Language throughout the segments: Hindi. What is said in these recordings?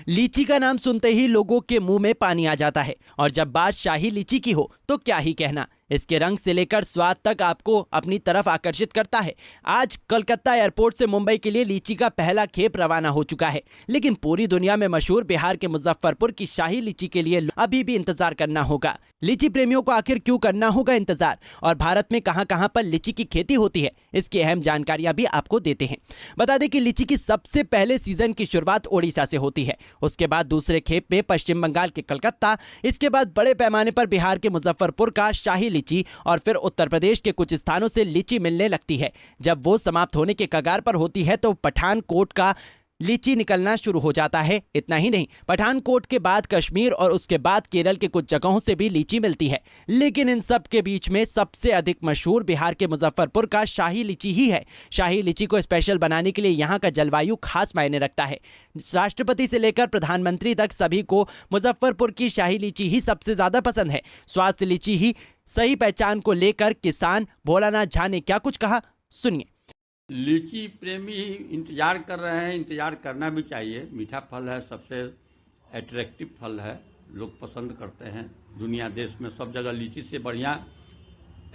लीची का नाम सुनते ही लोगों के मुंह में पानी आ जाता है और जब बात शाही लीची की हो तो क्या ही कहना। इसके रंग से लेकर स्वाद तक आपको अपनी तरफ आकर्षित करता है। आज कोलकाता एयरपोर्ट से मुंबई के लिए लीची का पहला खेप रवाना हो चुका है, लेकिन पूरी दुनिया में मशहूर बिहार के मुजफ्फरपुर की शाही लीची के लिए अभी भी इंतजार करना होगा। लीची प्रेमियों को आखिर क्यों करना होगा इंतजार, और भारत में कहां-कहां पर लीची की खेती होती है, इसकी अहम जानकारियां भी आपको देते हैं। बता दें कि लीची की सबसे पहले सीजन की शुरुआत ओडिशा से होती है, उसके बाद दूसरे खेप में पश्चिम बंगाल के कलकत्ता, इसके बाद बड़े पैमाने पर बिहार के मुजफ्फरपुर का शाही लीची और फिर उत्तर प्रदेश के कुछ स्थानों से लीची मिलने लगती है। जब वो समाप्त होने के कगार पर होती है तो पठानकोट का लीची निकलना शुरू हो जाता है। इतना ही नहीं, पठानकोट के बाद कश्मीर और उसके बाद केरल के कुछ जगहों से भी लीची मिलती है, लेकिन इन सब के बीच में सबसे अधिक मशहूर बिहार के मुजफ्फरपुर का शाही लीची ही है। शाही लीची को स्पेशल बनाने के लिए यहाँ का जलवायु खास मायने रखता है। राष्ट्रपति से लेकर प्रधानमंत्री तक सभी को मुजफ्फरपुर की शाही लीची ही सबसे ज्यादा पसंद है। स्वास्थ्य लीची ही सही पहचान को लेकर किसान भोलानाथ झा ने क्या कुछ कहा, सुनिए। लीची प्रेमी इंतज़ार कर रहे हैं, इंतज़ार करना भी चाहिए। मीठा फल है, सबसे एट्रैक्टिव फल है, लोग पसंद करते हैं। दुनिया देश में सब जगह लीची से बढ़िया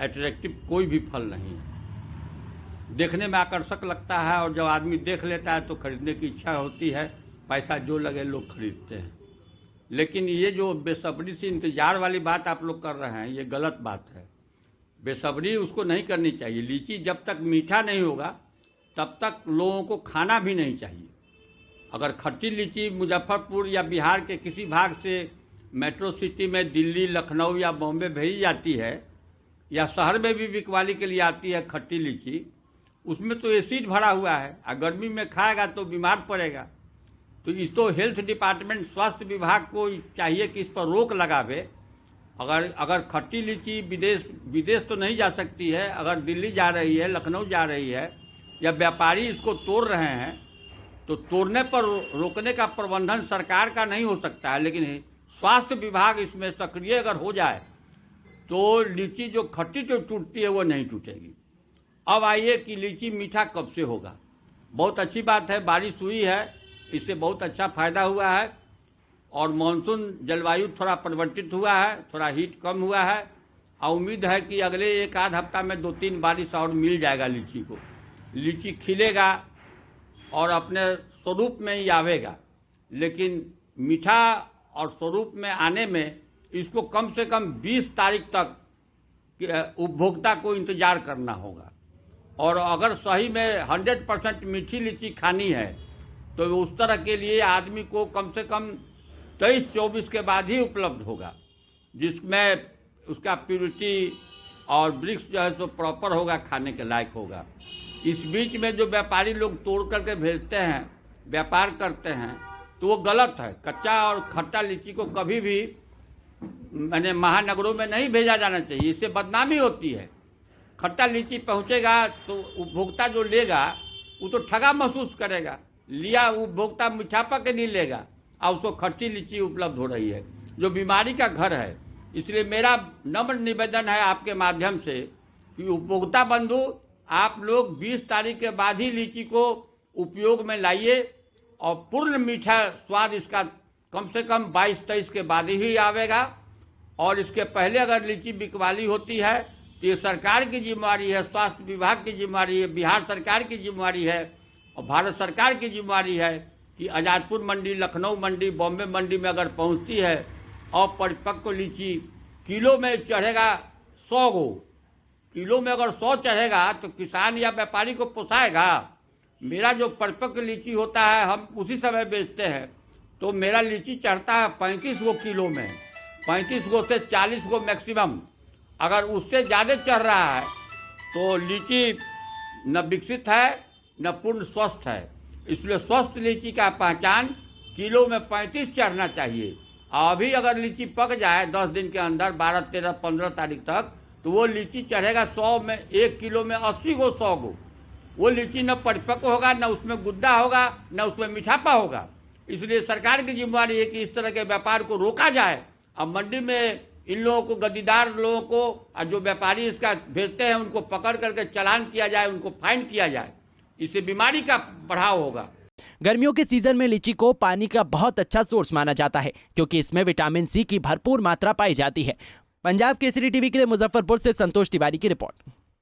एट्रैक्टिव कोई भी फल नहीं है। देखने में आकर्षक लगता है और जब आदमी देख लेता है तो खरीदने की इच्छा होती है। पैसा जो लगे लोग खरीदते हैं। लेकिन ये जो बेसब्री से इंतज़ार वाली बात आप लोग कर रहे हैं, ये गलत बात है। बेसब्री उसको नहीं करनी चाहिए। लीची जब तक मीठा नहीं होगा तब तक लोगों को खाना भी नहीं चाहिए। अगर खट्टी लीची मुजफ्फरपुर या बिहार के किसी भाग से मेट्रो सिटी में दिल्ली, लखनऊ या बॉम्बे भेजी जाती है, या शहर में भी बिकवाली के लिए आती है खट्टी लीची, उसमें तो एसिड भरा हुआ है और गर्मी में खाएगा तो बीमार पड़ेगा। तो इस तो हेल्थ डिपार्टमेंट, स्वास्थ्य विभाग को चाहिए कि इस पर रोक लगावे। अगर खट्टी लीची विदेश तो नहीं जा सकती है, अगर दिल्ली जा रही है, लखनऊ जा रही है, या व्यापारी इसको तोड़ रहे हैं, तो तोड़ने पर रोकने का प्रबंधन सरकार का नहीं हो सकता है, लेकिन स्वास्थ्य विभाग इसमें सक्रिय अगर हो जाए तो लीची जो खट्टी जो टूटती है वो नहीं टूटेगी। अब आइए कि लीची मीठा कब से होगा। बहुत अच्छी बात है, बारिश हुई है, इससे बहुत अच्छा फायदा हुआ है और मानसून जलवायु थोड़ा परिवर्तित हुआ है, थोड़ा हीट कम हुआ है और उम्मीद है कि अगले एक आध हफ्ता में 2-3 बारिश और मिल जाएगा लीची को। लीची खिलेगा और अपने स्वरूप में ही आवेगा, लेकिन मीठा और स्वरूप में आने में इसको कम से कम 20 तारीख तक उपभोक्ता को इंतज़ार करना होगा। और अगर सही में 100% मीठी लीची खानी है तो उस तरह के लिए आदमी को कम से कम 23-24 के बाद ही उपलब्ध होगा, जिसमें उसका प्योरिटी और वृक्ष जो है सो प्रॉपर होगा, खाने के लायक होगा। इस बीच में जो व्यापारी लोग तोड़ करके भेजते हैं, व्यापार करते हैं, तो वो गलत है। कच्चा और खट्टा लीची को कभी भी मैंने महानगरों में नहीं भेजा जाना चाहिए, इससे बदनामी होती है। खट्टा लीची पहुंचेगा तो उपभोक्ता जो लेगा वो तो ठगा महसूस करेगा। लिया उपभोक्ता मीठापा के नहीं लेगा और उसको खट्टी लीची उपलब्ध हो रही है, जो बीमारी का घर है। इसलिए मेरा नम्र निवेदन है आपके माध्यम से कि उपभोक्ता बंधु, आप लोग 20 तारीख के बाद ही लीची को उपयोग में लाइए और पूर्ण मीठा स्वाद इसका कम से कम 22-23 के बाद ही आवेगा। और इसके पहले अगर लीची बिकवाली होती है तो ये सरकार की जिम्मेवारी है, स्वास्थ्य विभाग की जिम्मेवारी है, बिहार सरकार की जिम्मेवारी है और भारत सरकार की जिम्मेवारी है कि आज़ादपुर मंडी, लखनऊ मंडी, बॉम्बे मंडी में अगर पहुंचती है और परिपक्व लीची किलो में चढ़ेगा 100 गो, किलो में अगर 100 चढ़ेगा तो किसान या व्यापारी को पोसाएगा। मेरा जो परिपक्व लीची होता है हम उसी समय बेचते हैं, तो मेरा लीची चढ़ता है 35 गो किलो में, 35 गो से 40 गो मैक्सिमम। अगर उससे ज़्यादा चढ़ रहा है तो लीची न विकसित है न पूर्ण स्वस्थ है। इसलिए स्वस्थ लीची का पहचान किलो में 35 चढ़ना चाहिए। अभी अगर लीची पक जाए 10 दिन के अंदर, 12, 13, 15 तारीख तक, तो वो लीची चढ़ेगा 100 में, 1 किलो में 80 गो, 100 गो। वो लीची न परिपक्व होगा, न उसमें गुद्दा होगा, न उसमें मीठापा होगा। इसलिए सरकार की जिम्मेवारी है कि इस तरह के व्यापार को रोका जाए। अब मंडी में इन लोगों को, गद्दीदार लोगों को, और जो व्यापारी इसका भेजते हैं उनको पकड़ करके चालान किया जाए, उनको फाइन किया जाए। इससे बीमारी का बढ़ाव होगा। गर्मियों के सीजन में लीची को पानी का बहुत अच्छा सोर्स माना जाता है क्योंकि इसमें विटामिन सी की भरपूर मात्रा पाई जाती है। पंजाब केसरी टीवी के लिए मुजफ्फरपुर से संतोष तिवारी की रिपोर्ट।